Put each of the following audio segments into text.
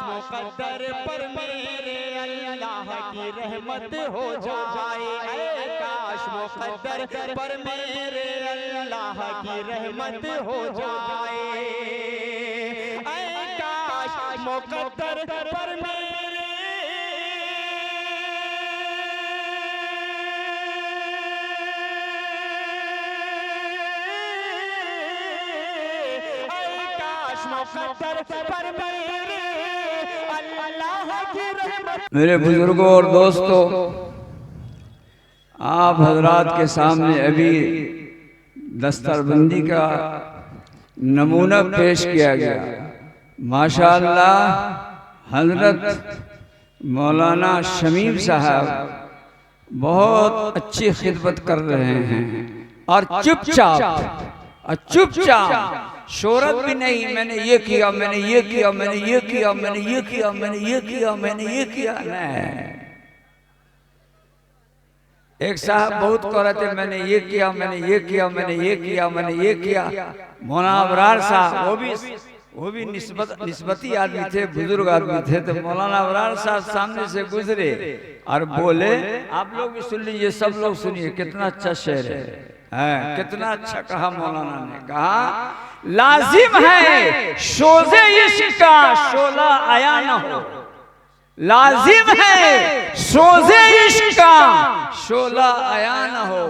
मुक़द्दर पर मेरे अल्लाह की रहमत हो जाए, काश मुक़द्दर पर मेरे अल्लाह की रहमत हो जाए, काश मुक़द्दर पर मेरे मेरे बुजुर्गों और दोस्तों, आप हजरात के सामने अभी दस्तरबंदी का नमूना पेश किया गया। माशाअल्लाह हजरत मौलाना शमीम साहब बहुत अच्छी खिदमत कर रहे हैं और चुपचाप शोहरत भी नहीं, मैंने ये किया, मैंने ये किया, मैंने ये किया, मैंने ये किया, मैंने ये किया, मैंने ये किया, नहीं। एक साहब बहुत कह रहे थे मैंने ये किया, मैंने ये किया, मैंने ये किया, मैंने ये किया। मौलाना अबरार साहब वो भी निस्बती आदमी थे, बुजुर्ग आदमी थे। तो मौलाना अबरार साहब सामने से गुजरे और बोले, आप लोग भी सुन लीजिए, सब लोग सुनिए, कितना अच्छा शेर है, कितना अच्छा कहा मौलाना ने। कहा लाजिम है शोज़े इश्क का शोला आया न हो, लाजिम है शोज़े इश्क का शोला आया न हो,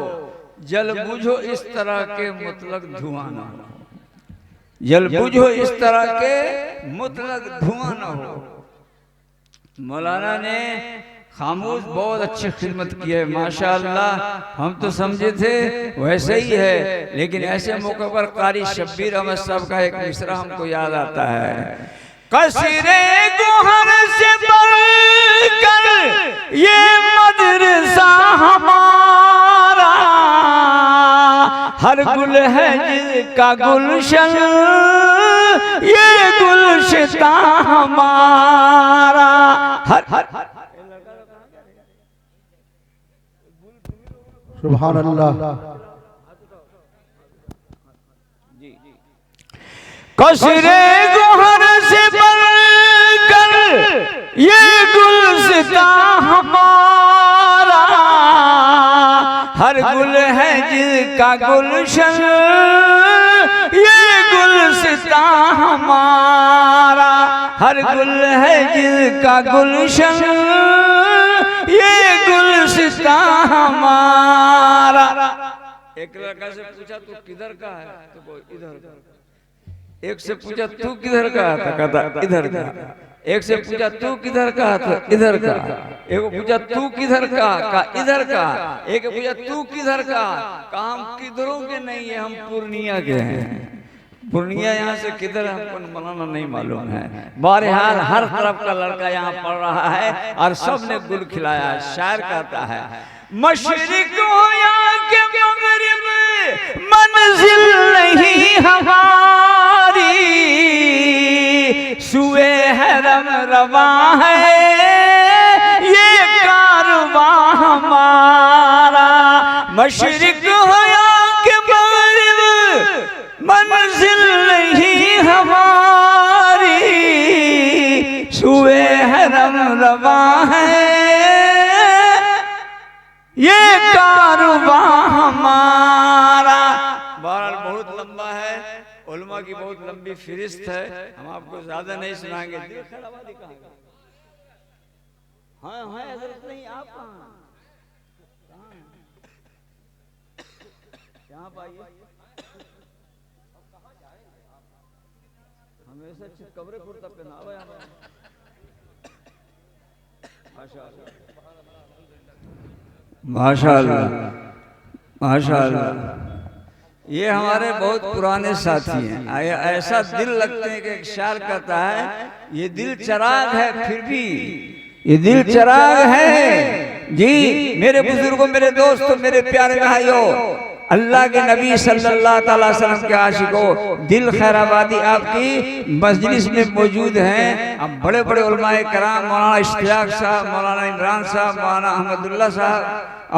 जल बुझो इस तरह के मुतलक धुआं न हो, जल बुझो इस तरह के मुतलक धुआं न हो। मौलाना ने खामोश बहुत अच्छी खिदमत की है माशाअल्लाह। हम तो समझे थे वैसे ही है, लेकिन ऐसे मौके पर कारी शब्बीर अहमद साहब का एक मिसरा हमको याद आता है। कसीरे गोहर से बढ़कर ये मदरसा हमारा, हर गुल है जिसका गुलशन, ये गुलशिता हमारा। हर सुभान अल्लाह। कसीरे गोहर से बढ़कर ये गुलशिता हमारा, हर गुल है जिसका गुलशन, ये गुलशिता हमारा, हर गुल है जिसका गुलशन, ये गुलशिता हमारा। एक लड़का से पूछा तू किधर का है, तो कोई इधर का। एक से पूछा तू किधर का है, तो कहता इधर का। एक से पूछा तू किधर का है, तो इधर का। एक पूछा तू किधर का इधर का। एक पूछा तू किधर का, कहा हम किधरों के नहीं है, हम पूर्णिया के हैं। पूर्णिया यहाँ से किधर हमको मनाना नहीं मालूम है। बहरहाल हर तरफ का लड़का यहाँ पढ़ रहा है और सबने गुल खिलाया। शायर कहता है मशरिक हो या के मगरिब मंजिल नहीं हमारी, सुए हरम रवा है ये कारवां हमारा। मशरिक हो या के मगरिब मंजिल नहीं हमारी, सुए हरम रवा है ये कारवां हमारा। बहरहाल बहुत लंबा है, उलमा की बहुत लंबी फहरिस्त है, हम आपको ज्यादा नहीं सुनाएंगे। हाँ हाँ हजरत नहीं, आप यहाँ पाइए, हमेशा कब्र कुर्ता पहना हुआ है। माशाअल्लाह माशाअल्लाह। ये हमारे बहुत पुराने साथी हैं। ऐसा दिल लगते हैं कि एक शायर कहता है ये दिल चिराग है, फिर भी ये दिल चिराग है जी। मेरे बुजुर्गों, मेरे दोस्तों, मेरे प्यारे भाइयों, अल्लाह के नबी सल्लल्लाहु अलैहि वसल्लम के आशिकों, दिल खैराबादी आपकी मजलिस में मौजूद हैं। अब बड़े बड़े उलमाए कराम, मौलाना इश्तियाक साहब, मौलाना इमरान साहब, मौलाना अहमदुल्लाह साहब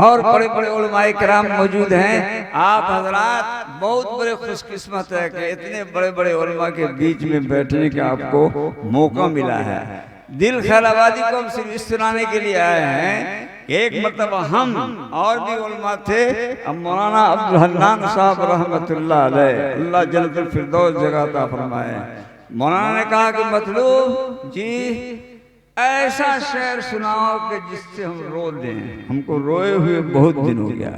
और बड़े बड़े उलमाए कराम मौजूद हैं। आप हजरात बहुत बड़े खुशकिस्मत है कि इतने बड़े बड़े उलमा के बीच में बैठने का आपको मौका मिला है। दिल खैराबादी को हम सिर्फ इस सुनाने के लिए आए हैं। एक मतलब हम और भी उलमा थे। अब मौलाना अब्दुल हन्नान साहब रहमतुल्लाह अलैह, अल्लाह जन्नतुल फिरदौस जगह अता फरमाए, मौलाना ने कहा कि मतलूब जी ऐसा शेर सुनाओ कि जिससे हम रो दें। हमको रोए हुए बहुत दिन हो गया,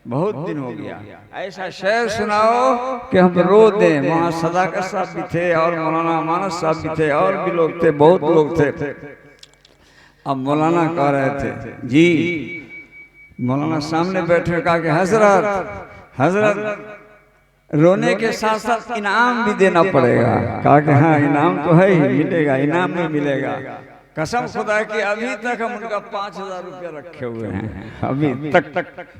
बहुत दिन हो गया। ऐसा शेर सुनाओ कि हम रो दें। वहाँ सदाकत साहब भी थे और मौलाना मानस साहब भी थे और भी लोग थे, बहुत लोग थे। अब मौलाना कह रहे थे जी, मौलाना सामने बैठे कहा कि हजरत हजरत रोने के साथ साथ इनाम भी देना पड़ेगा। कहा कि हाँ इनाम तो है ही, मिलेगा, इनाम भी मिलेगा। कसम खुदा की अभी तक हम उनका 5000 रुपया रखे हुए हैं, अभी तक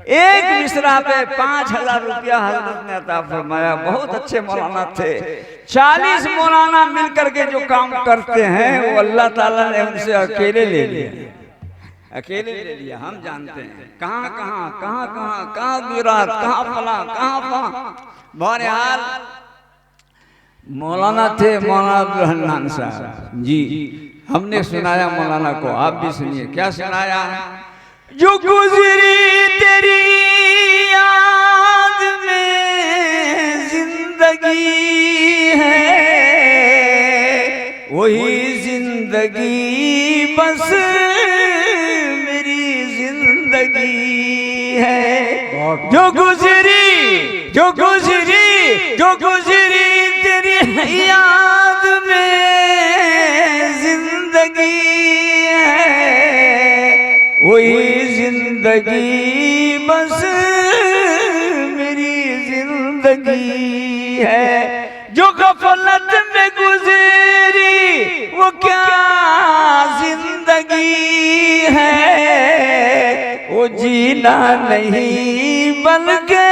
एक मिसरा पे 5000 रुपया हजरत ने अता फरमाया। बहुत अच्छे मौलाना थे। 40 मौलाना मिलकर के जो काम करते हैं वो अल्लाह ताला ने उनसे अकेले ले लिया, अकेले ले लिया। हम जानते हैं कहाँ कहाँ कहाँ कहाँ कहाँ गुजरात, कहाँ फला, कहाँ फला। बहरहाल मौलाना थे मौलाना अब्दुल हन्नान साहब जी। हमने सुनाया मौलाना को, आप भी सुनिए क्या सुनाया। जो गुजरी तेरी याद में जिंदगी है, वही जिंदगी बस मेरी जिंदगी है। जो गुजरी जो गुजरी जो गुजरी तेरी याद में जिंदगी है, वही जिंदगी बस मेरी जिंदगी है। जो गफलत में गुजरी वो क्या जिंदगी है, वो जीना नहीं बल्कि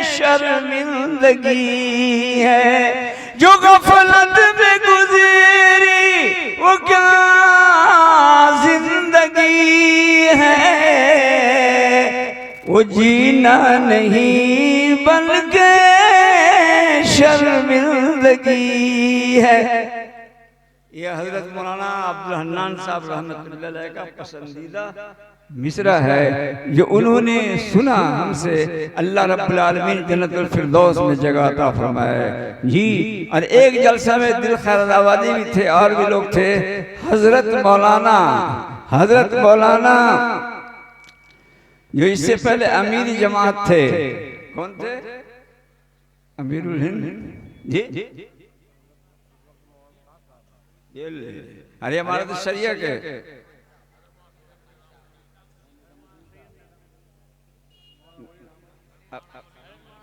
शर्मिंदगी है। जो गफलत में गुजरी वो क्या जिंदगी है, वो जीना नहीं बल्कि शर्मिंदगी है। यह हजरत मौलाना अब्दुल हन्नान साहब रहमतुल्लाह अलैह का पसंदीदा मिसरा है जो उन्होंने सुना हमसे। अल्लाह रब्बुल आलमीन जन्नतुल फिरदौस में जगह अता फरमाए जी। और एक जलसा में दिल खैराबादी भी थे और भी लोग थे। हजरत मौलाना जो इससे पहले अमीर जमात थे, कौन थे? अमीरुल हिंद जी। अरे हमारे तो शरिया के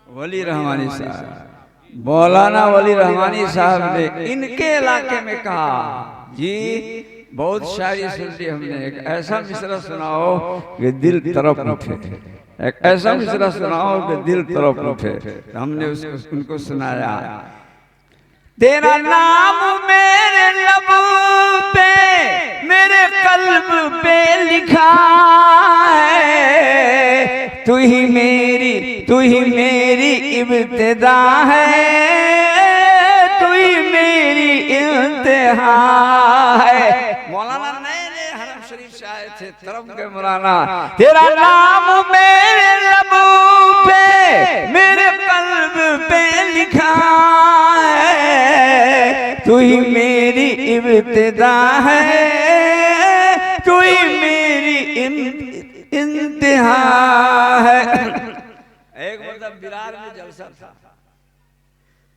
वली रहमानी साहब, मौलाना वली रहमानी साहब ने इनके इलाके में कहा जी बहुत शायरी सुन ली हमने। एक ऐसा मिसरा सुनाओ कि दिल तरफ उठे, एक ऐसा मिसरा सुनाओ कि दिल तरफ उठे। हमने उसको उनको सुनाया। तेरा नाम मेरे लब पे मेरे कल्ब पे लिखा है, तू ही मेरी इब्तिदा है, तू ही मेरी इंतहा है। मौलाना नए नए हरम शरीफ से आए थे, तरफ के मौलाना। तेरा नाम मेरे लब पे मेरे कल्ब पे लिखा है, तू ही मेरी इब्तिदा है, तू ही मेरी इंतहा है। एक मतलब बिरार में जलसा था।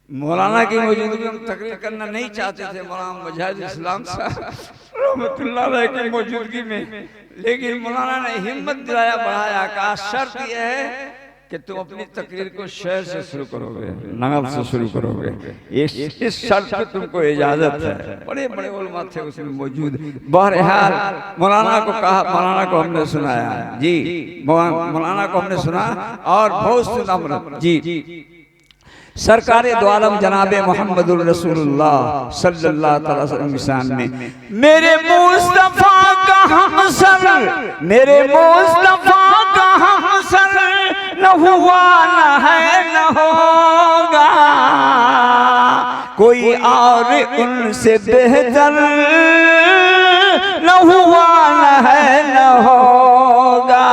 मौलाना की मौजूदगी में हम तकरीर करना नहीं चाहते थे, मौलाना मुजाहिद इस्लाम साहब रहमतुल्लाह अलैह की मौजूदगी में, लेकिन मौलाना ने हिम्मत दिलाया, बढ़ाया। कहा शर्त यह है कि तुम अपनी तकरीर को शेर से शुरू करोगे, नगल से शुरू करोगे। इस शर्त पे तुमको इजाजत है। बड़े बड़े उलमा थे उसमें मौजूद। बहरहाल मौलाना को कहा, मौलाना को हमने सुनाया जी, मौलाना को हमने सुना और बहुत सुना जी। सरकारे दो आलम जनाबे मोहम्मदुर रसूलुल्लाह सल्लल्लाहु अलैहि वसल्लम के सामने मेरे मुस्तफा का हमसर, मेरे मुस्तफा का हमसर न हुआ न है न होगा, कोई और उनसे बेहतर न हुआ न है न होगा,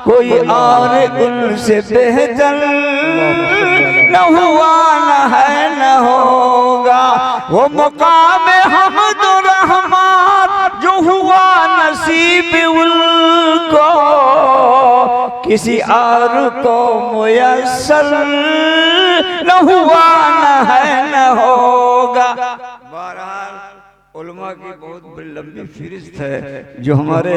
कोई और उनसे बेहतर न हुआ न है न होगा। वो मकाम हम्द रहमत जो हुआ नसीब उनको, किसी और को मुयस्सर न हुआ न है न होगा। बहरहाल उलमा की बहुत बड़ी लंबी फहरिस्त है जो हमारे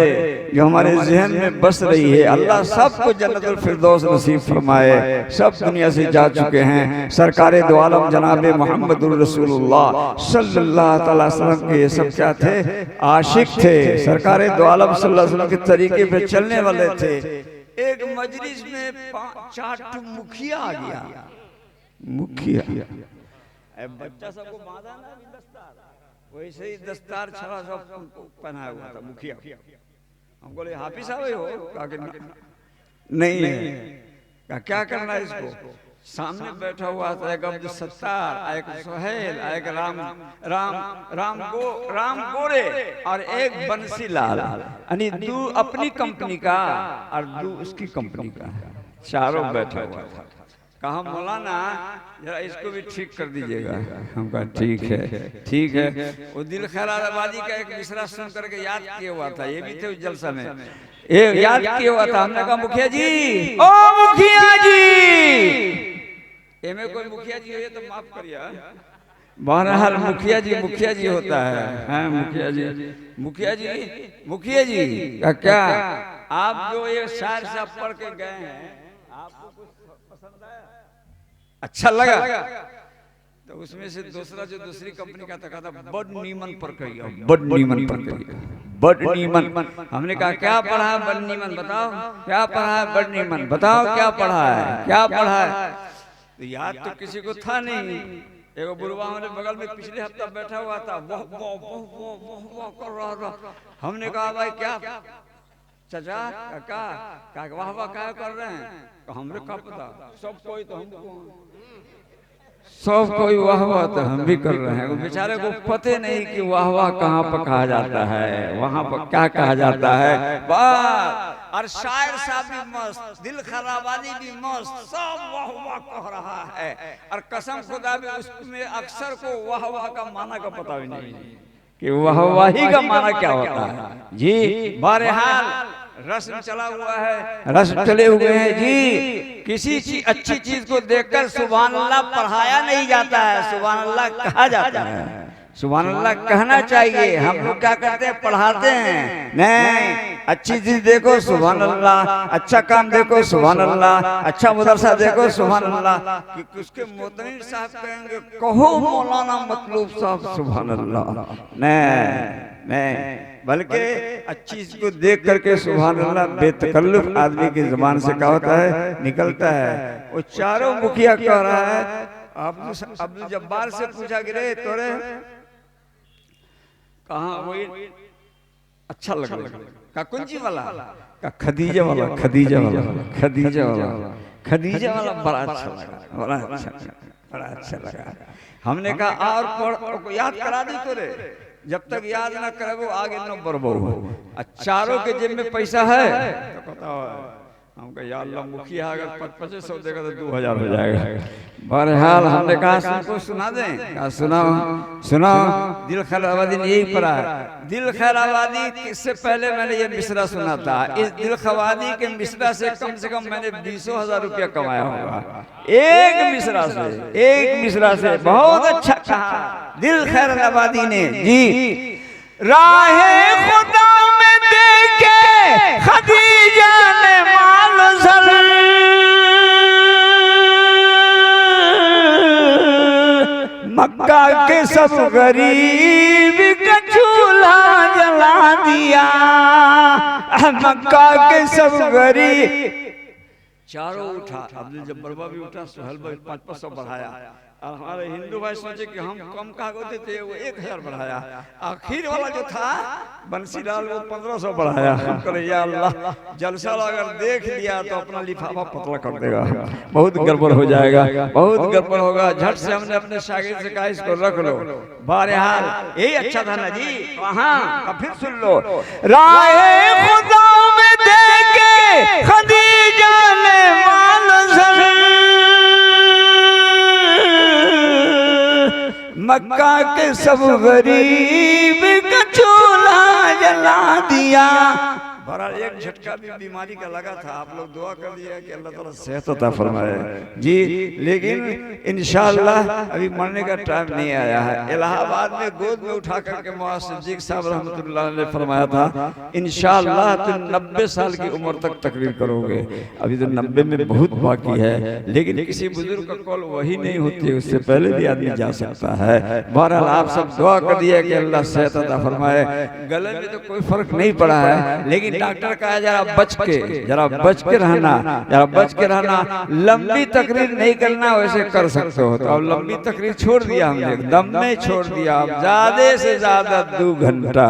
जहन में बस रही है। अल्लाह सबको जन्नतुल फिरदौस नसीब फरमाए। सब दुनिया से जा चुके हैं। सरकारे दो आलम जनाबे मोहम्मदुर रसूलुल्लाह सल्लल्लाहु अलैहि वसल्लम के ये सब क्या थे? आशिक थे। सरकारे दो आलम सल्लल्लाहु अलैहि वसल्लम के तरीके पे चलने वाले थे। एक मजलिस में 4 मुखिया आ गया। मुखिया बच्चा सबको बांधा ना दस्तार, वैसे ही दस्तार छड़ा सब पहनाया हुआ था मुखिया। हम बोले हाफिज साहब हो? नहीं है। क्या करना है इसको? सामने बैठा हुआ था एक अब्दुल सत्तार, एक सोहेल, एक राम गोरे और एक बंसीलाल, यानी 2 अपनी कंपनी का और 2 उसकी कंपनी का, चारों बैठा हुआ था। कहा मौलाना जरा इसको भी ठीक कर दीजिएगा। हम कहा ठीक है। वो दिल खैराबादी का एक मिसरा सुन करके याद किया हुआ था, ये भी थे उस जलसा में, ये याद किया हुआ था। हमने कहा मुखिया जी, ओ मुखिया जी, में कोई मुखिया जी हो तो माफ करिए। बहरहाल मुखिया जी होता है। मुखिया जी का क्या, आप जो ये शायर साहब पढ़ के गए हैं, आपको कुछ पसंद आया, अच्छा लगा? तो उसमें से दूसरा जो दूसरी कंपनी का था बड नीमन पर कहिए, बड नीमन। हमने कहा क्या पढ़ा है बड नीमन, बताओ क्या पढ़ा है बड नीमन, बताओ क्या पढ़ा है। तो याद तो किसी को था नहीं। एगो बुढ़वा हमारे बगल में पिछले हफ्ता बैठा हुआ था, वाह कर रहा था। हमने कहा भाई क्या चाचा का वाह वाह क्या कर रहे हैं? तो हमने कहा पता, सब कोई तो हमको, सब कोई वाह वाह तो हम भी कर रहे हैं। वो बेचारे को पते नहीं कि वाह वाह कहाँ पर कहा जाता है, वहाँ पर क्या कहा जाता है। वाह, और शायर साहब भी मस्त, दिल खराबादी भी मस्त, सब वाह वाह कह रहा है। और कसम खुदा भी उसमें अक्सर को वाह वाह का माना का पता भी नहीं कि वाह वाही का माना क्या होता है जी। बहरहाल रस्म चला हुआ है, रस्म चले हुए हैं जी। किसी अच्छी चीज को देखकर सुभान अल्लाह पढ़ाया नहीं जाता है, सुभान अल्लाह कहा जाता है। सुभान अल्लाह कहना चाहिए। हम लोग क्या करते हैं, पढ़ाते हैं नहीं। अच्छी चीज देखो सुभान अल्लाह, अच्छा काम देखो सुभान अल्लाह, अच्छा मदरसा देखो सुभान अल्लाह। कि उसके मोहतमीम साहब कहेंगे कहो मौलाना मतलूब साहब सुभान अल्लाह, नहीं, बल्कि अच्छी चीज को देख करके सुभान अल्लाह बेतकल्लुफ आदमी की जुबान से क्या होता है, निकलता है। वो चारों मुखिया कह रहा है। अब्दुल जब्बार से पूछा कि रे तोरे कहाँ वही अच्छा लगा का कुंजी वाला का खदीजा वाला बड़ा अच्छा लगा। हमने कहा और याद करा दी तोरे, जब तक याद ना करे वो आगे न बढ़बो। चारों के जेब में पैसा है तो बताओ, हमको या अल्लाह मुखिया अगर 2500 देगा तो 2000 हो जाएगा। बहरहाल हमने कहा सबको सुना दें। कहा सुनाओ। दिल खैराबादी ने यही पढ़ा है। दिल खैराबादी से पहले मैंने ये मिसरा सुना था। इस दिल खैराबादी के मिसरा से कम मैंने 20,000 रुपया कमाया होगा। एक मिसरा से बहुत अच्छा कहा दिल खैराबादी ने जी। राहे खुदा में देखे खदीजा ने माल सर मक्का के सब गरीब का चूल्हा जला दिया। मक्का के सब गरीब चारों उठा, अब्दुल जब्बार भी उठा, सुहेल भाई 500 बढ़ाया। और हमारे हिंदू भाई सोचे कि हम कम कहा होते थे, वो 1000 बढ़ाया। आखिर वाला जो था बंसीलाल वो 1500 बढ़ाया। हम कहे या अल्लाह, जलसा अगर देख लिया तो अपना लिफाफा पतला कर देगा, बहुत गड़बड़ हो जाएगा, बहुत गड़बड़ होगा। झट से हमने अपने शागिर्द से कहा इसको रख लो। बहरहाल यही अच्छा था ना जी। वहाँ फिर सुन लो, राहे खुदा में देखे खदीजा ने मक्का के सब गरीब का चूल्हा जला दिया। बड़ा एक झटका भी बीमारी का लगा था। आप लोग दुआ कर दिया कि अल्लाह ताला सेहत अता फरमाए जी। लेकिन इंशाअल्लाह अभी मरने का टाइम नहीं आया है। इलाहाबाद में गोद में उठा करके मौलाना सिद्दीक साहब रहमतुल्लाह ने फरमाया था इंशाअल्लाह तुम 90 साल की उम्र तक तकरीर करोगे। अभी तो 90 में बहुत बाकी है, लेकिन किसी बुजुर्ग का कॉल वही नहीं होती, उससे पहले भी आदमी जा सकता है। बहरहाल आप सब दुआ कर दिया कि अल्लाह सेहत अता फरमाए। गले में तो कोई फर्क नहीं पड़ा है, लेकिन डॉक्टर कहा जरा बच के रहना, जरा बच के रहना। लंबी तकरीर नहीं करना, वैसे कर सकते हो। तो अब लंबी तकरीर छोड़ दिया हमने, दम में छोड़ दिया। अब ज्यादा से ज्यादा 2 घंटा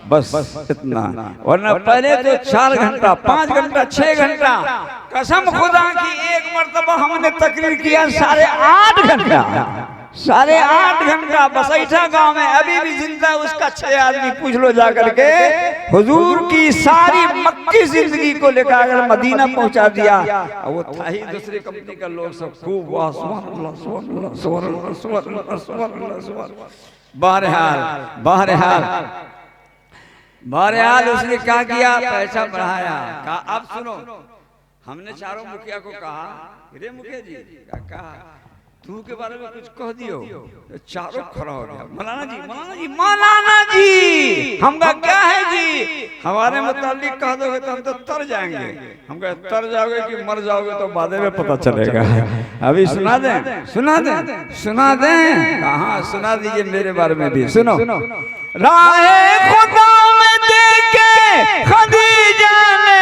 बस इतना, वरना पहले तो 4 घंटा 5 घंटा 6 घंटा। कसम खुदा की एक मर्तबा हमने तकरीर किया 8.5 घंटा, 8.5 घंटा बसैठा गांव में। अभी भी जिंदा उसका 6 आदमी पूछ लो जाकर के। हुजूर की सारी मक्की जिंदगी को लेकर अगर मदीना पहुंचा दिया। वो था ही दूसरी कंपनी का लोग सब खूब वाह सुभान अल्लाह सुभान अल्लाह सुभान अल्लाह सुभान अल्लाह सुभान अल्लाह सुभान। बहरहाल उसने क्या किया, पैसा बढ़ाया। कहा अब सुनो, हमने चारों मुखिया को कहा रे मुखिया जी, कहा तू के बारे में कुछ कह दियो। तो चारों खड़ा हो गया। मौलाना जी मौलाना जी मौलाना जी हमका क्या है जी, हमारे मुतालिक कह दोगे तो हम तो तर जाएंगे। हम कहे तर जाओगे कि मर जाओगे तो बाद में पता चलेगा। अभी सुना दें सुना दें सुना दें, कहाँ सुना दीजिए मेरे बारे में भी सुनो। राहे खुदा में देखे खदीजा ने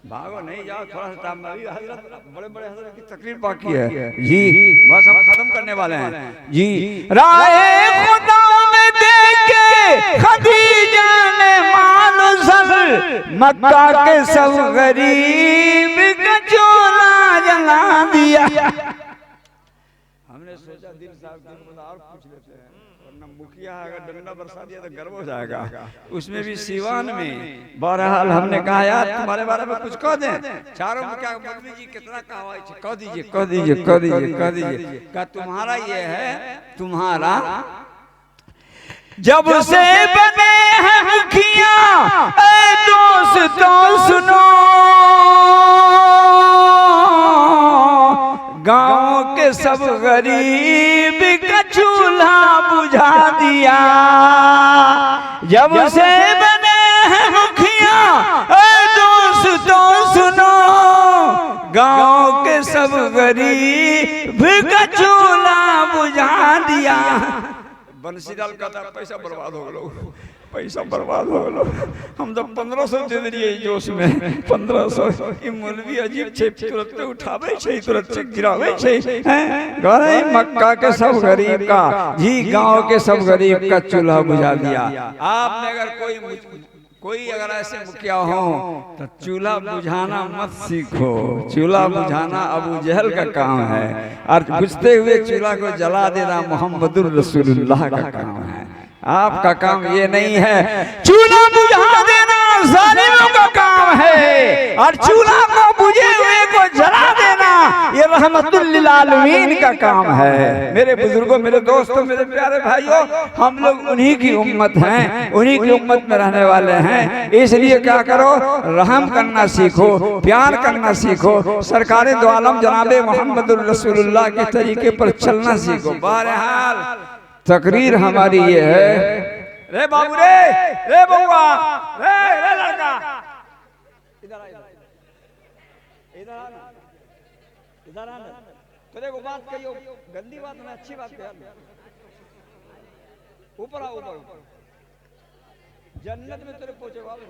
भागो नहीं जाओ, थोड़ा सा टाइम में। हजरत बड़े बड़े हजरत की तकरीर बाकी है जी, बस हम खत्म करने वाले हैं जी। राहे खुदा में देखे खदीजा ने मानो सर मक्का के सब गरीब का चूल्हा जला दिया। हमने सोचा दिल साहब और पूछ लेते हैं, वरना मुखिया अगर डंडा बरसा दिया तो गर्व हो जाएगा। उसमें भी सीवान में। बहरहाल हमने कहा यार तुम्हारे बारे में कुछ कह दें। चारों मुखिया मौलवी जी कितना कह दीजिए कह दीजिए कह दीजिए कह दीजिए। क्या तुम्हारा ये है, तुम्हारा जब से बने हैं मुखिया ऐ दोस्तों सुनो, गांव के सब गरीब का चूल्हा बुझा दिया। जब से बने हैं मुखिया ऐ दोस्तों सुनो, गांव के सब गरीब का चूल्हा बुझा दिया। बंसीलाल कहता पैसा बर्बाद हो गलो, पैसा बर्बाद हो गलो। हम तो 1500 दे दिए जोश में, 1500। ये मौलवी अजीब छे, तुरंत उठावे छे, तुरंत गिरावे छे। गरे मक्का के सब गरीब का जी, गांव के सब गरीब का चूल्हा बुझा दिया। आपने अगर कोई अगर ऐसे मुखिया हो तो चूल्हा बुझाना मत सीखो। चूल्हा बुझाना अबू जहल का काम है, और बुझते हुए चूल्हा को जला देना मोहम्मदुर रसूलुल्लाह का काम है। आपका काम ये नहीं है। चूल्हा बुझा देना जालिमों का काम है, और चूल्हा को बुझे हुए को जला देना ये रहमतुल लिल आलमीन का काम है। मेरे बुजुर्गों, मेरे दोस्तों, मेरे प्यारे भाइयों, हम लोग उन्हीं की उम्मत हैं, उन्हीं की उम्मत में रहने वाले हैं। इसलिए क्या करो, रहम करना सीखो, प्यार करना सीखो, सरकारे दो आलम जनाबे मोहम्मदुर रसूलुल्लाह के तरीके पर चलना सीखो। बहरहाल तकरीर हमारी ये है। रे बाबू रे बउआ, रे लड़का, इधर आ, इधर आ ना, इधर आ ना। तेरे को बात कहियो, गंदी बात ना, अच्छी बात कह। ऊपर आ, ऊपर जन्नत में तेरे पहुंचे वाले।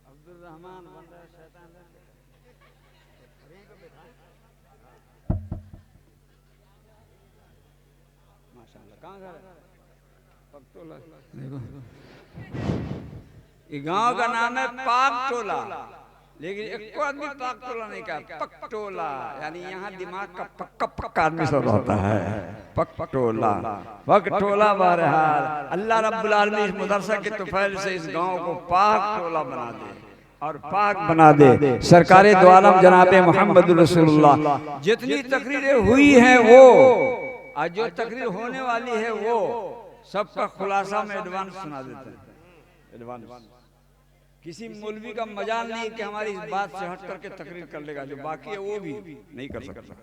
अब्दुल रहमान बंदा शैतान माशाल्लाह। कहाँ घर है? पकटोला। देखो ये गांव का नाम है पाकटोला, लेकिन एक आदमी पाकटोला नहीं कहा, पकटोला। यानी यहाँ दिमाग का पक्का पक्का आदमी सब होता है। पकटोला पकटोला। बहरहाल अल्लाह रब्बुल आलमीन इस मदरसा के तुफैल से इस गांव को पाकटोला बना दे और पाक बना दे। सरकारे दो आलम जनाबे मोहम्मद रसूलुल्लाह जितनी तकरीरें हुई हैं वो, आज जो तकरीर होने वाली है वो सबका खुलासा में एडवांस सुना देते हैं। एडवांस किसी मौलवी का मजाल नहीं कि हमारी इस बात से हट करके तकरीर कर लेगा, जो बाकी है वो भी नहीं कर सकता।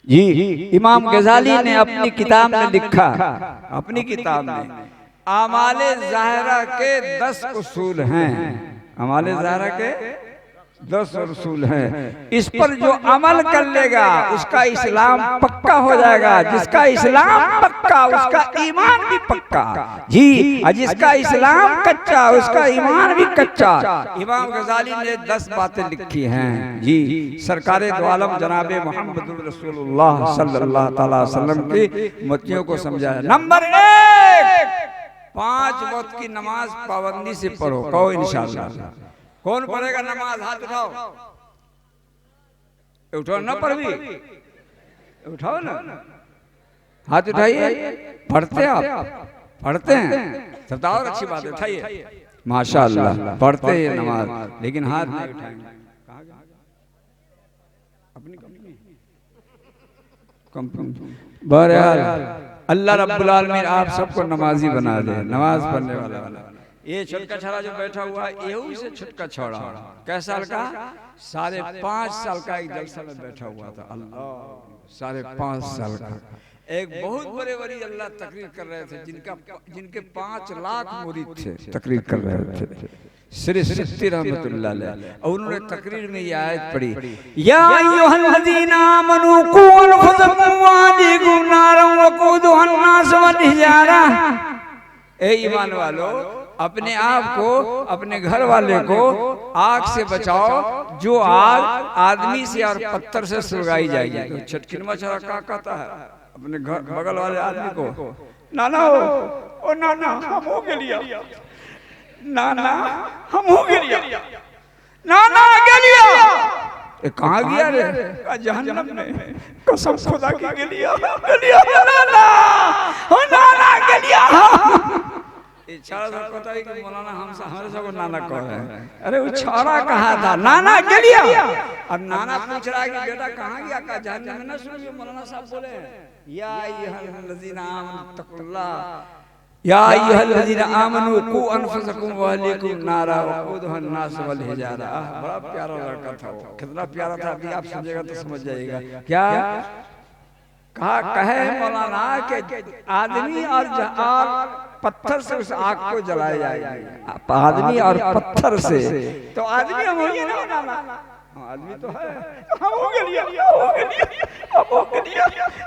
जी इमाम गजाली ने अपनी किताब में लिखा, अपनी किताब में आमाले ज़ाहिरा के 10 उसूल हैं। आमाले ज़ाहिरा के 10 उसूल हैं। इस पर जो अमल कर लेगा उसका इस्लाम पक्का हो जाएगा। जिसका इस्लाम पक्का उसका ईमान भी पक्का। जी जिसका इस्लाम कच्चा उसका ईमान भी कच्चा। इमाम गजाली ने 10 बातें लिखी हैं। जी सरकारे दो आलम जनाबे मोहम्मद रसूलुल्लाह सल्लल्लाहु अलैहि वसल्लम की मतियों को समझाया। नंबर 1, 5 वक्त की नमाज पाबंदी से पढ़ो। कहो इंशाअल्लाह। कौन पढ़ेगा नमाज? हाथ उठाओ। उठाओ ना, पढ़वी उठाओ ना, हाथ उठाइए। पढ़ते हैं आप? पढ़ते हैं? बताओ, अच्छी बात है, उठाइए। माशाअल्लाह पढ़ते हैं नमाज, लेकिन हाथ नहीं उठाएंगे। अपनी कंपनी। बहरहाल अल्लाह रब्बुल आलमीन आप सबको नमाजी बना दे, नमाज पढ़ने वाला। ये छुटका छड़ा जो बैठा हुआ है यही से छुटका छोड़ा। कैसा साल का? 5.5 साल का एक जलसा में बैठा हुआ था। अल्लाह 5.5 साल का। एक बहुत बड़े वली अल्लाह तकरीर कर रहे थे, जिनके 5 लाख मुरीद थे, तकरीर कर रहे थे। श्री सिद्दी रहमतुल्लाह अलैह। और उन्होंने तकरीर में ये आयत पढ़ी, या अय्युहल्लज़ीना आमनू कू अनफुसकुम व अहलीकुम नारन वक़ूदुहा अन्नास वल हिजारा। ए ईमान वालो, अपने आप को, अपने घर वाले को आग से बचाओ, जो आग आदमी से और पत्थर से सुलगाई जाएगी। तो छटकिन मछरा क्या कहता है अपने घर बगल वाले आदमी को, नाना हो, ओ नाना हम हो गलिया, नाना हम हो गलिया, नाना गलिया। ए कहाँ गया रे? जहन्नम में। कसम खुदा की गलिया, गलिया नाना, ओ नाना गलिया। छाड़ा सब पता है कि मौलाना हमारे सबको नाना कह रहे हैं। अरे वो छाड़ा कहा था, नाना गलिया। अब नाना पूछ रहा है कि बेटा कहाँ गया? का जहन्नम में। ना सुनिए मौलाना साहब बोले, या अय्युहल्लज़ीना आमनू तक़ुल्लाह, या अय्युहल्लज़ीना आमनू कू अनफुसकुम व अहलीकुम नारा वक़ूदुहा अन्नास वल हिजारा। बड़ा प्यारा लड़का था वो, कितना प्यारा था, अभी आप सुनिएगा तो समझ जाइएगा। क्या कहे मौलाना के आदमी और पत्थर से उस आग को जलाया जाएगा। आदमी और पत्थर से, तो आदमी हम होइए ना नाना, आदमी तो है, हम हो गलिया,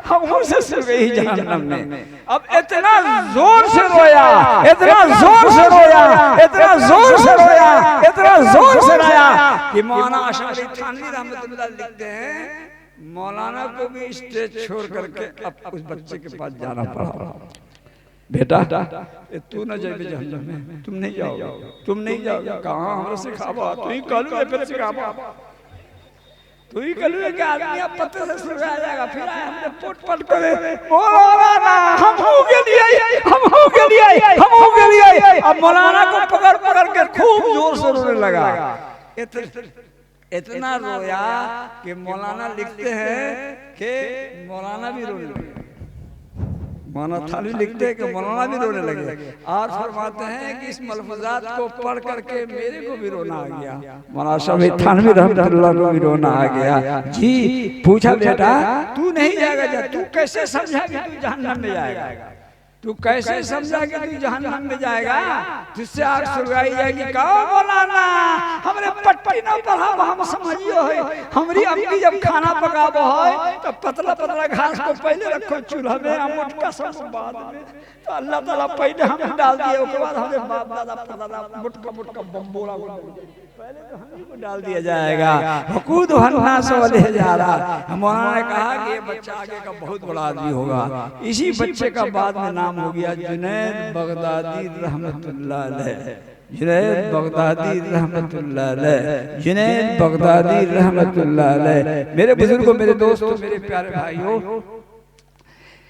हम हमसे सुन गई जहन्नम में। अब इतना जोर से रोया, इतना जोर से रोया, इतना जोर से रोया, इतना जोर से रोया कि मौलाना अशअरी थानवी रहमतुल्लाह लिखते हैं, मौलाना को भी स्टेज छोड़ करके अब उस बच्चे के पास जाना पड़ा। बेटा तू न जाए जहन्नम में, तुम नहीं जाओगे, तुम नहीं जाओगे। कहाँ हमरा सिखावा? तू ही कहलू फिर सिखावा, तू ही कहलू कि आदमी अब पत्थर से सुलगाया जाएगा। फिर हमने पोट पट करे, मौलाना हम हो गए, हम हो गए, हम हो गए। अब मौलाना को पकड़ पकड़ के खूब जोर से रोने लगा। इतना रोया कि मौलाना लिखते हैं कि मौलाना भी रोने लगे। मौलाना थानवी लिखते हैं कि मौलाना भी रोने लगे और फरमाते हैं कि इस मलफूजात को पढ़ करके मेरे को भी रोना आ गया, मौलाना शाह थानवी रहमतुल्लाह को भी रोना आ गया। जी पूछा बेटा तू नहीं जाएगा, जा तू कैसे समझा कि तू जहन्नम में जाएगा, तू कैसे समझा कि तू जहन्नम में जाएगा, तुझसे आग सुलगाई जाएगी। कहो मौलाना हमरे पट्टी ना पढ़ा हम समझियो है, हमरी अम्मी जब खाना पकाबो है तो पतला पतला घास को पहले रखो चूल्हा में, हम मुटका सब बाद में, तो अल्लाह ताला पहले हमें डाल दिए, उसके बाद हमारे बाप दादा पदादा मुटका मुटका बम्बोला पहले तो हम को डाल दिया जाएगा। वकूद हन्नास वाले जा रहा। मौलाना ने कहा कि ये बच्चा आगे का बहुत बड़ा आदमी होगा। इसी बच्चे का बाद में नाम हो गया जुनैद बगदादी रहमतुल्लाह अलैह, जुनैद बगदादी रहमतुल्लाह अलैह, जुनैद बगदादी रहमतुल्लाह अलैह। मेरे बुजुर्गों, मेरे दोस्तों, मेरे प्यारे भाइयों,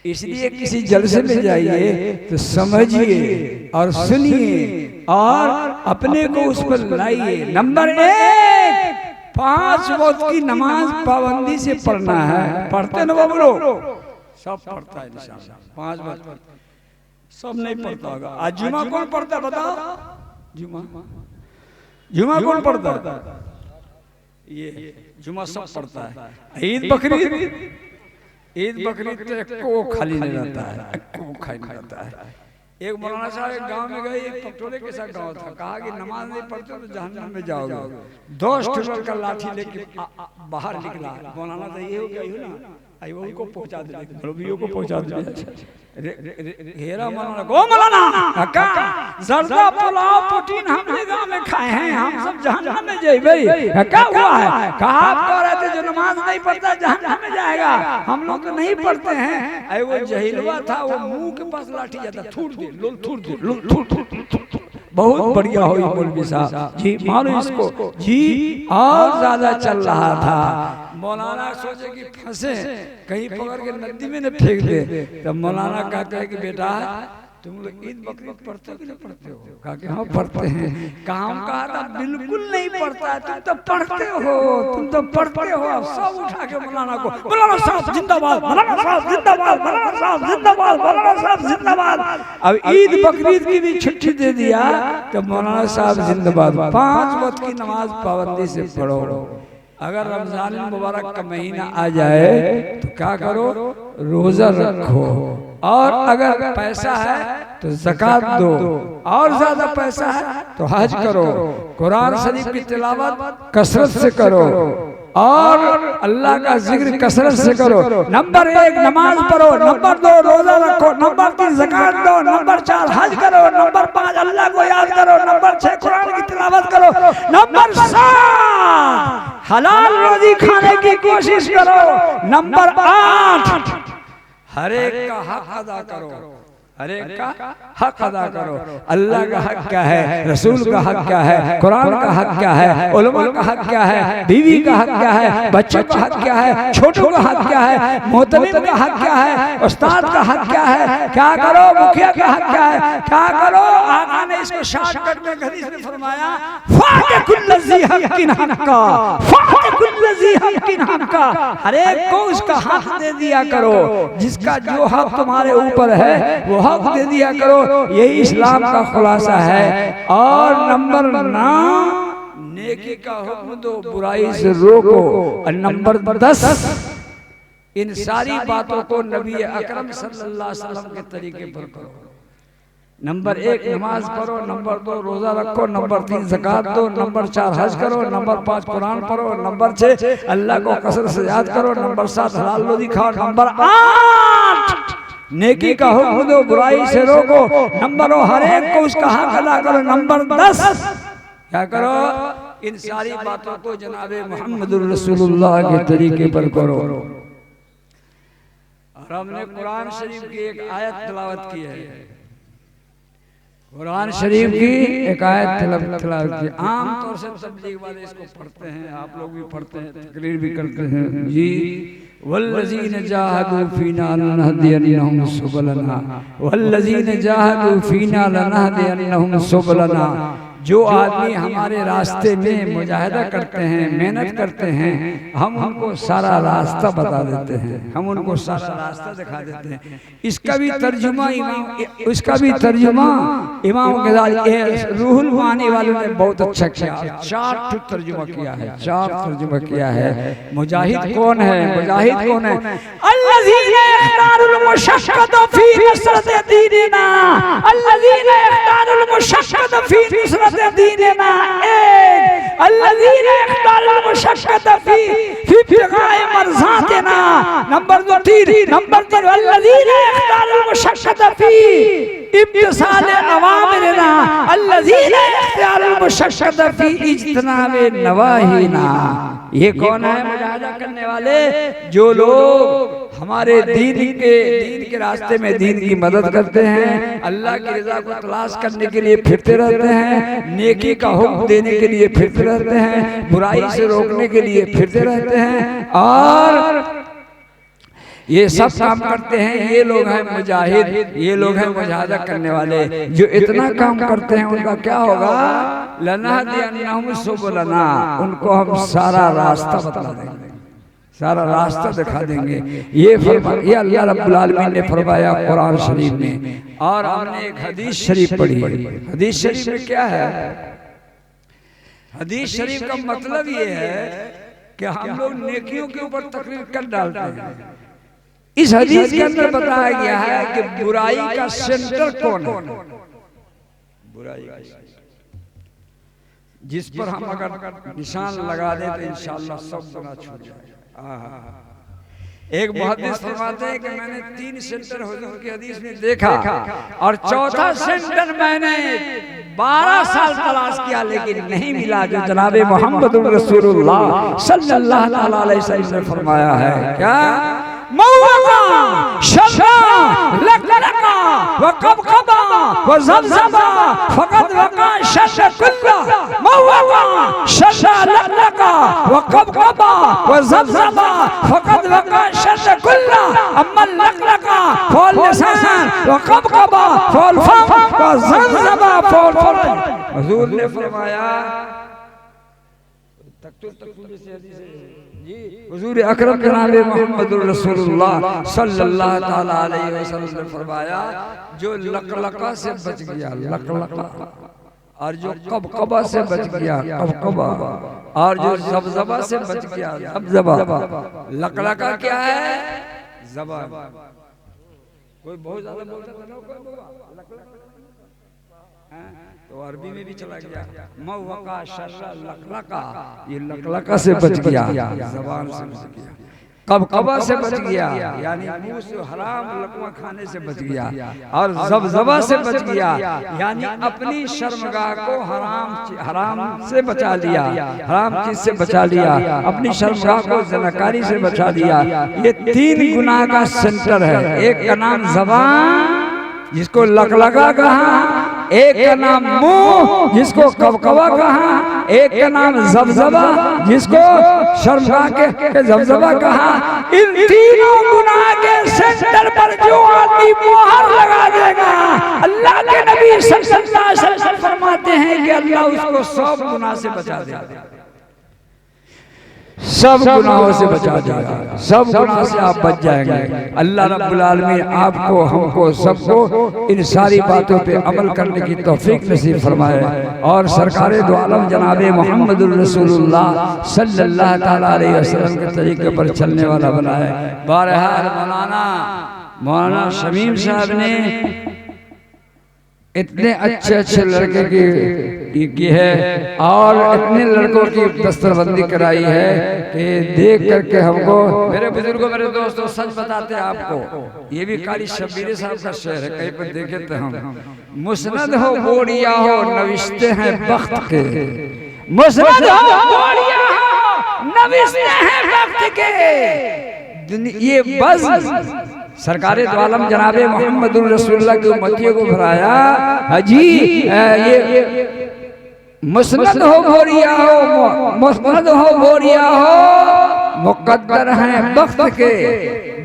इसलिए किसी जलसे में जाइए तो समझिए और सुनिए और अपने को उस पर लाइए। नंबर 1 5 वक्त की नमाज पाबंदी से पढ़ना है। पढ़ते ना बाबू, सब पढ़ता है इंशाअल्लाह 5 वक्त, सब नहीं पढ़ता होगा। आज जुमा कौन पढ़ता है बताओ? जुमा कौन पढ़ता है? ये जुमा सब पढ़ता है। ईद बकरीद, ईद बकरीद को खाली नहीं रहता है, को खाली नहीं रहता है। एक मौलाना साहब एक गांव में गए, एक पटोले के साथ गांव था, कहा कि नमाज नहीं पढ़ते तो जहन्नम में जाओगे। 10 टुकड़ का लाठी लेके बाहर निकला। मौलाना तो ये हो गया ना, आई वो उनको पहुंचा दे, मौलवियों को पहुंचा दे। हेरा मौलाना को, मौलाना का जर्दा पुलाव प्रोटीन हमने गांव में खाए हैं, हम सब जहन्नम में जाएंगे। क्या हुआ है? कहा आप कह रहे थे जो नमाज नहीं पढ़ता जहन्नम में जाएगा, हम लोग तो नहीं पढ़ते हैं। आई वो जहीलवा था, वो मुंह के पास लाठी जाता, थूट दे लोल, थूट दे लोल, थूट। बहुत बढ़िया हो मौलवी साहब जी, मानो इसको जी। और ज्यादा चल रहा था, मौलाना सोचे कि फंसे कहीं पकड़ के नदी में न फेंक दे। तब मौलाना कहते हैं कि बेटा तुम लोग ईद बकरीद पढ़ते हो कि नहीं पढ़ते हो? कहा कि हाँ पढ़ते हैं। काम कहा था बिल्कुल नहीं पढ़ता है, तुम तो पढ़ते हो, तुम तो पढ़ते हो। अब सब उठा के मौलाना को, मौलाना साहब जिंदाबाद, मौलाना साहब जिंदाबाद, मौलाना साहब जिंदाबाद, मौलाना साहब जिंदाबाद। अब ईद बकरीद की भी छुट्टी दे दिया तो मौलाना साहब जिंदाबाद। 5 वक्त की नमाज पाबंदी से पढ़ो। अगर रमजान मुबारक का महीना आ जाए तो क्या करो? रोजा रखो। और अगर पैसा है तो ज़कात दो, और ज्यादा पैसा है तो हज करो, कुरान शरीफ की तिलावत कसरत से करो और अल्लाह का जिक्र कसरत से करो। नंबर 1 नमाज पढ़ो, नंबर 2 रोजा रखो, नंबर 3 ज़कात दो, नंबर 4 हज करो, नंबर 5 अल्लाह को याद करो, नंबर 6 कुरान की तिलावत करो, नंबर 7 हलाल रोजी खाने की कोशिश करो, नंबर 8 हर एक का हक अदा करो, हर एक का हक अदा करो। अल्लाह का हक क्या है, रसूल का हक क्या है, कुरान का हक क्या है, उलमा का हक क्या है, बीवी का हक क्या है, बच्चों का हक क्या है, छोटों का हक क्या है, मोहतमिम का हक क्या है, उस्ताद का हक क्या है, क्या करो, मुखिया का हक क्या है, क्या करो। आका ने इसको शॉर्टकट में हदीस में फरमाया, फातिकुल्लज़ी हक़्क़िन हक़्क़ा, फातिकुल्लज़ी हक़्क़िन हक़्क़ा। हर एक को उसका हक दे दिया करो, जिसका जो हक तुम्हारे ऊपर है वो हक दे दिया करो। यही इस्लाम का खुलासा है। और नंबर 9 नेकी का हुक्म दो, बुराई से रोको। और नंबर 10 इन सारी बातों को नबी अकरम सल्लल्लाहु अलैहि वसल्लम के तरीके पर करो। नंबर 1 नमाज पढ़ो, नंबर 2 रोजा रखो, नंबर 3 ज़कात दो, नंबर 4 हज करो, नंबर 5 कुरान पढ़ो, नंबर 6 अल्लाह को कसरत से याद करो, नंबर 7 हलाल रोजी खाओ, नंबर 8 नेकी का हुक्म दो, बुराई से रोको, नंबर 9 हर एक को उसका हक अदा करो, नंबर 10 क्या करो? इन सारी बातों को जनाबे मुहम्मदुर रसूलुल्लाह के तरीके पर करो। और हमने कुरान शरीफ की एक आयत तिलावत की है, कुरान शरीफ की एक आयत तिलावत की। आमतौर से तबलीग वाले इसको पढ़ते हैं, आप लोग भी पढ़ते हैं, तकरीर भी करते हैं जी। वल्लज़ीन जाहदू फीना लनहदियन्नहुम सुबलना, वल्लज़ीन जाहदू फीना लनहदियन्नहुम सुबलना। जो आदमी हमारे रास्ते में मुजाहिदा करते हैं, मेहनत करते हैं, हम उनको सारा रास्ता बता देते हैं, हम उनको सारा रास्ता दिखा देते हैं। इसका भी तर्जुमा इमाम गज़ाली रूहुल मानी वालों ने बहुत अच्छा किया। 4 तर्जुमा किया है, 4 तर्जुमा किया है। मुजाहिद कौन है? मुजाहिद कौन है? अल्लज़ीना इख्तारुल मुशक्क़त फी नुसरत दीनिना, अल्लज़ीना इख्तारुल मुशक्क़त फी नुसरत दीनिना, अल्लज़ीना इख्तारुल मुशक्क़त फी इब्तिगाए मरज़ातिना। नंबर 3 अल्लज़ीना इख्तारुल मुशक्क़त फी इब्तिसाल अवामिरना, अल्लज़ीना इख्तारुल मुशक्क़त फी इज्तिनाबे नवाहिना। ये कौन है मुजाहिदा करने वाले? जो लोग हमारे दीन के रास्ते में दीन की मदद करते हैं, अल्लाह की रज़ा को तलाश करने के लिए फिरते रहते हैं, नेकी का हुक्म देने के लिए फिरते रहते हैं, बुराई से रोकने के लिए फिरते रहते हैं, और ये सब काम करते हैं। ये लोग हैं मुजाहिद, ये लोग हैं मुजाहिदा करने वाले। जो इतना काम करते हैं उनका क्या होगा? लनहदियन्नहुम सुबुलना, उनको हम सारा रास्ता बता देंगे, सारा रास्ता दिखा देंगे। ये अल्लाह रब्बुल आलमीन ने फरमाया कुरान शरीफ में। और हमने एक हदीस शरीफ पढ़ी। हदीस शरीफ में क्या है? हदीस शरीफ का मतलब ये है कि हम लोग नेकियों के ऊपर तकरीर कर डालते हैं। इस हदीस के अंदर बताया गया है कि बुराई का सेंटर कौन है? बुराई जिस पर हम अगर निशान लगा दें तो इंशाअल्लाह सब गुनाह छूट जाएगा। एक मुहद्दिस फरमाते हैं कि मैंने 3 सेंटर हुजूर की हदीस में देखा, और चौथा सेंटर मैंने 12 साल तलाश किया लेकिन नहीं मिला, जो जनाबे मोहम्मद रसूलुल्लाह सल्लल्लाहु अलैहि वसल्लम ने फरमाया है। क्या? मौका शफा लकलका व कबकबा व ज़मज़मा फकद वका शश कुल्ला, मौका शफा लकलका व कबकबा व ज़मज़मा फकद वका शश कुल्ला, अम्मा लकलका फल लिसान व कबकबा फल फम व ज़मज़मा फल फरज। हुजूर ने फरमाया हुजूर अकरम जनाब मोहम्मद रसूलुल्लाह सल्लल्लाहु ताला अलैहि वसल्लम ने फरमाया, जो लकलका से बच गया, लकलका, और जो कबकबा से बच गया, कबकबा, और जो ज़बज़बा से बच गया, ज़बज़बा। लकलका क्या है? ज़बान। कोई बहुत ज्यादा बोलता था ना, तो अरबी में भी चला गया। मौका शर्रा लकलका, ये लकलका से बच गया, ज़बान से बच गया। कबकबा से बच गया, यानी मुंह से हराम लकवा खाने से बच गया, और ज़बज़बा से बच गया, यानी अपनी शर्मगाह को हराम से बचा लिया, हराम चीज से बचा लिया, अपनी शर्मगाह को ज़नाकारी से बचा लिया। ये 3 गुनाह का सेंटर है। एक का नाम ज़बान जिसको लकलका कहा, एक का नाम मुंह जिसको कबकबा कहा, एक का नाम ज़बज़बा जिसको शर्मगाह के ज़बज़बा कहा। इन तीनों गुनाह के सेंटर पर जो आदमी मोहर लगा देगा, अल्लाह के नबी सल्लल्लाहु अलैहि वसल्लम फरमाते हैं कि अल्लाह उसको 100 गुनाह से बचा देगा, सब गुनाहों से बचा देगा, सब गुनाह से आप बच जाएंगे। अल्लाह रब्बुल आलमीन आपको, हमको, सबको इन सारी बातों पे अमल करने की तौफीक नसीब फरमाए, और सरकारे दो आलम जनाबे मोहम्मद रसूलुल्लाह सल्लल्लाहु ताला अलैहि वसल्लम के तरीके पर चलने वाला बनाए। बहरहाल मौलाना शमीम साहब ने इतने अच्छे लड़के की है, और इतने लड़कों की दस्तरबंदी कराई है कि देख करके हमको, मेरे बुजुर्गों, मेरे दोस्तों, सच बताते हैं आपको, ये भी कारी शब्बीर साहब का शेर है, कहीं पर देखे तो हम। मुस्नद हो बोड़िया हो नविश्ते हैं बख्त के, मुस्नद हो बोड़िया हो नविश्ते हैं बख्त के। ये बस सरकारे दो आलम जनाबे मोहम्मद रसूलुल्लाह की उम्मतियों को भराया हाजी। ये मुस्नद हो बोरिया हो, मुस्नद हो बोरिया हो, मुकद्दर हैं वक्त के,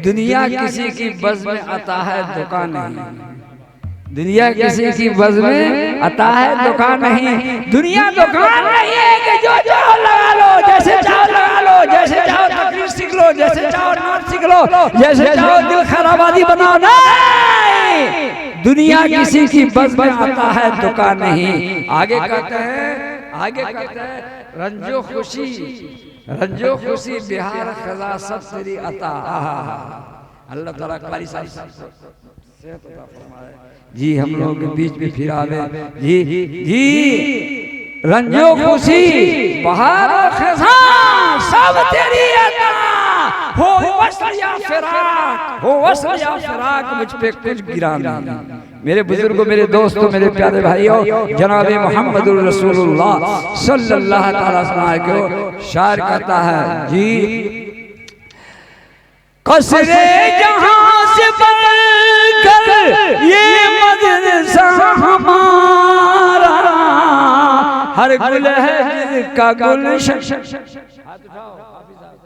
दुनिया किसी की बज़्म में आता है दुकान नहीं। दुनिया किसी की बस में अता है दुकान नहीं। दुनिया दुकान नहीं है कि जो चाहो लगा लो, जैसे चाहो लगा लो, जैसे चाहो तकरीर सीख लो, जैसे चाहो नाच सीख लो, जैसे चाहो दिल खराबादी बनाओ। नहीं, दुनिया किसी की बस में आता है दुकान नहीं। आगे कहते हैं रंजो खुशी बिहार खजा सब तेरी अता। अल्लाह ताला कारी साहब सेहत अता फरमाए जी, हम लोग के बीच में फिर आवे जी जी। रंजो खुशी बहार खजा सब तेरी अता। हो वसल या फिराक मुझ पे कुछ गिरा नहीं। मेरे बुजुर्गों, मेरे दोस्तों, मेरे प्यारे भाइयों, जनाब मोहम्मदुर रसूलुल्लाह सल्लल्लाहु अलैहि वसल्लम को शायर कहता है जी, कसरे जहां से बढ़कर ये मदरसा हमारा, हर गुल है जिसका गुलशन। हाथ उठाओ हाफिज साहब,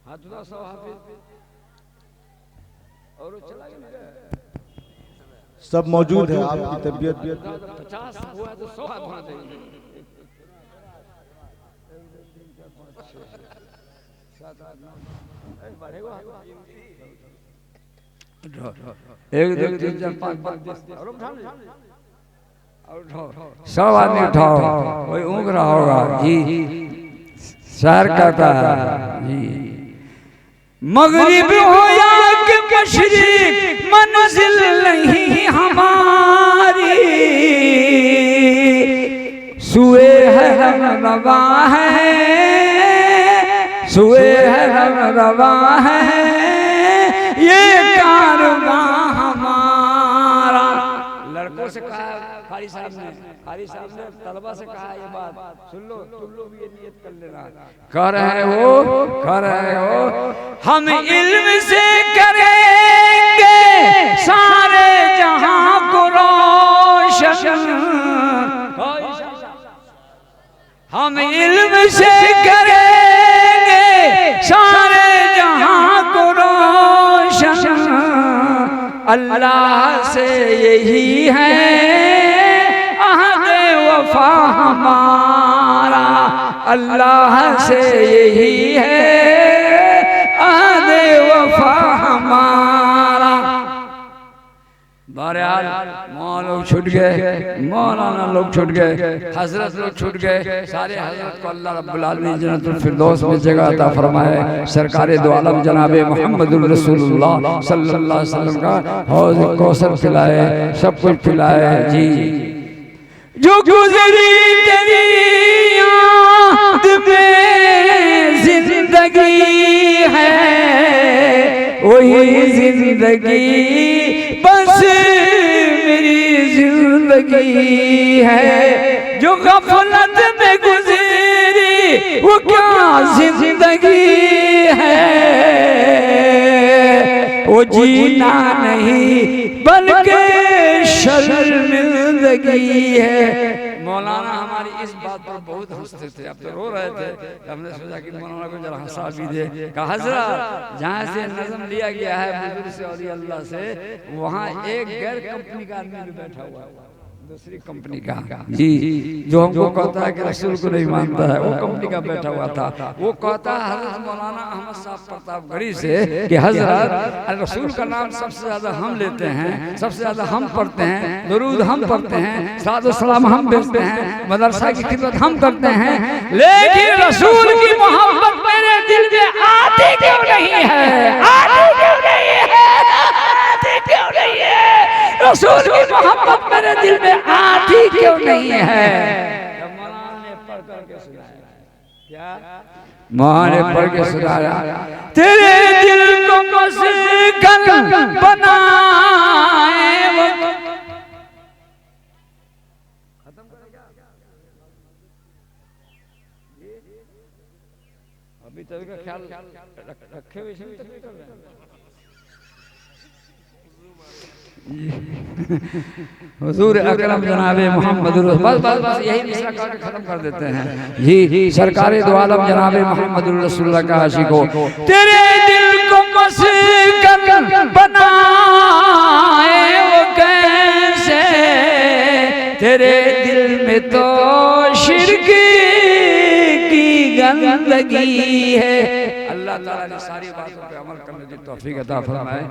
हाथ उठाओ सब हाफिज। और चला गया सब मौजूद है। आपकी तबीयत 50 हुआ तो 100 हाथ होना चाहिए। एक दो तीन चार पाँच सब आदमी उठाओ, कोई ऊँग रहा होगा जी। शहर कहता है जी, मगरिब हो या कि मशरिक मंजिल नहीं हमारी, सुए है हम रवा है, सुए है हम रवा है ये कारवां हमारा। लड़कों से कहा कारी साहब ने तलबा से कहा ये बात सुन लो, तुम लोग ये नियत कर लेना। कह रहे हो हम इल्म से करेंगे सारे जहां को रोशन, हम इल्म से करेंगे सारे जहां को रोशन। अल्लाह से यही है अहद वफा हमारा, अल्लाह से यही है अहद वफा हमारा। बहरहाल मौलाना लोग छूट गए, मौलाना लोग छूट गए, हजरत लोग छूट गए। सारे हजरत को अल्लाह रब्बुल आलमीन जन्नतुल फिरदौस में जगह अता फरमाए। सरकारे दो आलम जनाबे मोहम्मदुर रसूलुल्लाह सल्लल्लाहु अलैहि वसल्लम का हौज़ कौसर पिलाए, सब कुछ पिलाए जी। जो गुज़री तेरी याद में जिंदगी है, वही जिंदगी बस मेरी जिंदगी है। जो गफलत में गुजरी वो क्या जिंदगी है, वो जीना नहीं बल्कि शर्मिंदगी है। मौलाना हमारी इस बात पर बहुत हंसते थे, अब तो रो रहे थे। हमने सोचा कि मौलाना को जरा हंसा भी दे। कहा हज़रत जहाँ से नज़म लिया गया है बुजुर्ग से और अल्लाह से, वहाँ एक गैर कंपनी का आदमी भी बैठा हुआ है, दूसरी कंपनी का जी, जो हमको कहता है कि रसूल को नहीं मानता है, वो कंपनी का बैठा हुआ था। वो कहता है हज़रत मौलाना अहमद साहब प्रतापगढ़ी से कि हज़रत रसूल का नाम सबसे ज़्यादा हम लेते हैं, सबसे ज़्यादा हम पढ़ते हैं, दुरूद हम पढ़ते हैं, सलात व सलाम हम भेजते हैं, मदरसा की खिदमत हम करते हैं, लेकिन रसूल की मोहब्बत मेरे दिल में आती क्यों नहीं है, आती क्यों नहीं है, आती क्यों नहीं है, रसूल की मोहब्बत मेरे दिल में आती क्यों नहीं है। मौलाना ने पढ़ करके सुनाया, क्या मौलाना ने पढ़ के सुनाया, तेरे दिल को मस्कन बनाए वो। खत्म करेगा अभी तक का ख्याल रखे हुए कर रहे हैं। हुजूर अकरम जनाबे मोहम्मदुर बस यही मिसरा का खत्म कर देते हैं जी। सरकारे दो आलम जनाबे मोहम्मदुर रसूलुल्लाह का आशिको, तेरे दिल को मस्कन बनाए वो कैसे तेरे दिल में तो शिरक की गंदगी है। अल्लाह ताला ने सारी बातों पे अमल करने की तौफीक अता फरमाए।